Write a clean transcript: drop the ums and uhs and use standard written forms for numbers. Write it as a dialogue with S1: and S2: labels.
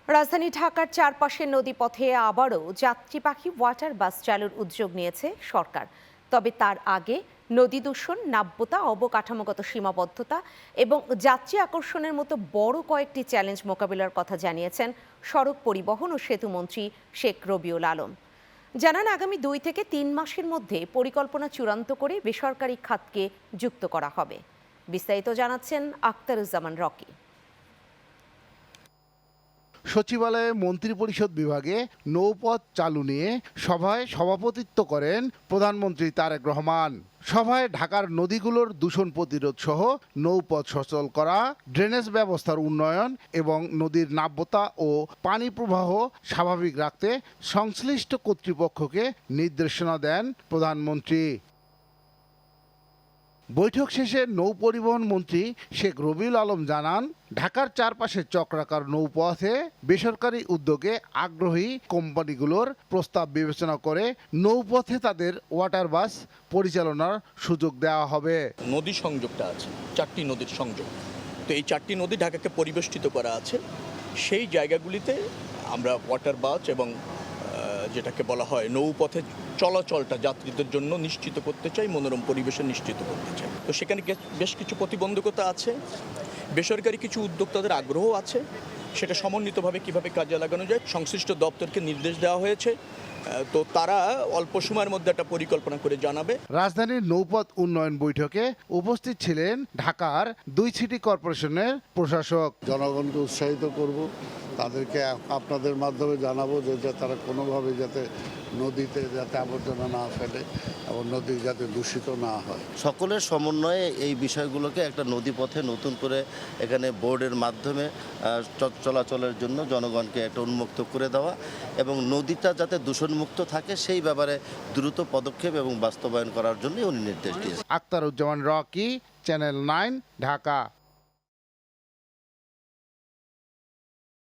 S1: রাজধানী ঢাকার চারপাশের নদীপথে আবারও যাত্রী পাখি ওয়াটার বাস চালুর উদ্যোগ নিয়েছে সরকার। তবে তার আগে নদী দূষণ, নাব্যতা, অবকাঠামোগত সীমাবদ্ধতা এবং যাত্রী আকর্ষণের মতো বড় কয়েকটি চ্যালেঞ্জ মোকাবিলার কথা জানিয়েছেন সড়ক পরিবহন ও সেতুমন্ত্রী শেখ রবিউল আলম। জানান, আগামী 2 থেকে 3 মাসের মধ্যে পরিকল্পনা চূড়ান্ত করে বেসরকারি খাতকে যুক্ত করা হবে। বিস্তারিত জানাচ্ছেন আখতারুজ্জামান রকি।
S2: সচিবালয়ে মন্ত্রিপরিষদ বিভাগে নৌপথ চালু নিয়ে সভায় সভাপতিত্ব করেন প্রধানমন্ত্রী তারেক রহমান। সভায় ঢাকার নদীগুলোর দূষণ প্রতিরোধ সহ নৌপথ সচল করা, ড্রেনেজ ব্যবস্থার উন্নয়ন এবং নদীর নাব্যতা ও পানি প্রবাহ স্বাভাবিক রাখতে সংশ্লিষ্ট কর্তৃপক্ষকে নির্দেশনা দেন প্রধানমন্ত্রী। বৈঠক শেষে নৌ পরিবহন মন্ত্রী শেখ রবিউল আলম জানান, ঢাকার চারপাশে চক্রাকার নৌপথে বেসরকারি উদ্যোগে আগ্রহী কোম্পানিগুলোর প্রস্তাব বিবেচনা করে নৌপথে তাদের ওয়াটার বাস পরিচালনার সুযোগ দেওয়া হবে।
S3: নদী সংযোগটা আছে, 4টি নদীর সংযোগ। তো এই 4টি নদী ঢাকাকে পরিবেষ্টিত করা আছে। সেই জায়গাগুলিতে আমরা ওয়াটার বাস এবং যেটাকে বলা হয় নৌপথে চলাচলটা যাত্রীদের জন্য নিশ্চিত করতে চাই, মনোরম পরিবেশে নিশ্চিত করতে চাই। তো সেখানে বেশ কিছু প্রতিবন্ধকতা আছে, বেসরকারি কিছু উদ্যোক্তাদের আগ্রহ আছে। সেটা সমন্বিতভাবে কিভাবে কাজে লাগানো যায় সংশ্লিষ্ট দপ্তরকে নির্দেশ দেওয়া হয়েছে। তো তারা অল্প সময়ের মধ্যে একটা পরিকল্পনা করে জানাবে।
S2: রাজধানীর নৌপথ উন্নয়ন বৈঠকে উপস্থিত ছিলেন ঢাকার 2 সিটি কর্পোরেশনের প্রশাসক।
S4: জনগণকে উৎসাহিত করব, তাদেরকে আপনাদের মাধ্যমে জানাবো যে তারা কোনোভাবে যাতে নদীতে যাতে আবর্জনা না ফেলে এবং নদী যাতে দূষিত না হয়।
S5: সকলের সমন্বয়ে এই বিষয়গুলোকে একটা নদীপথে নতুন করে এখানে বোর্ডের মাধ্যমে চলাচলের জন্য জনগণকে একটা উন্মুক্ত করে দেওয়া এবং নদীটা যাতে দূষণমুক্ত থাকে সেই ব্যাপারে দ্রুত পদক্ষেপ এবং বাস্তবায়ন করার জন্য উনি নির্দেশ দিয়েছেন।
S2: Akhtaruzzaman Rocky, channel 9, Dhaka.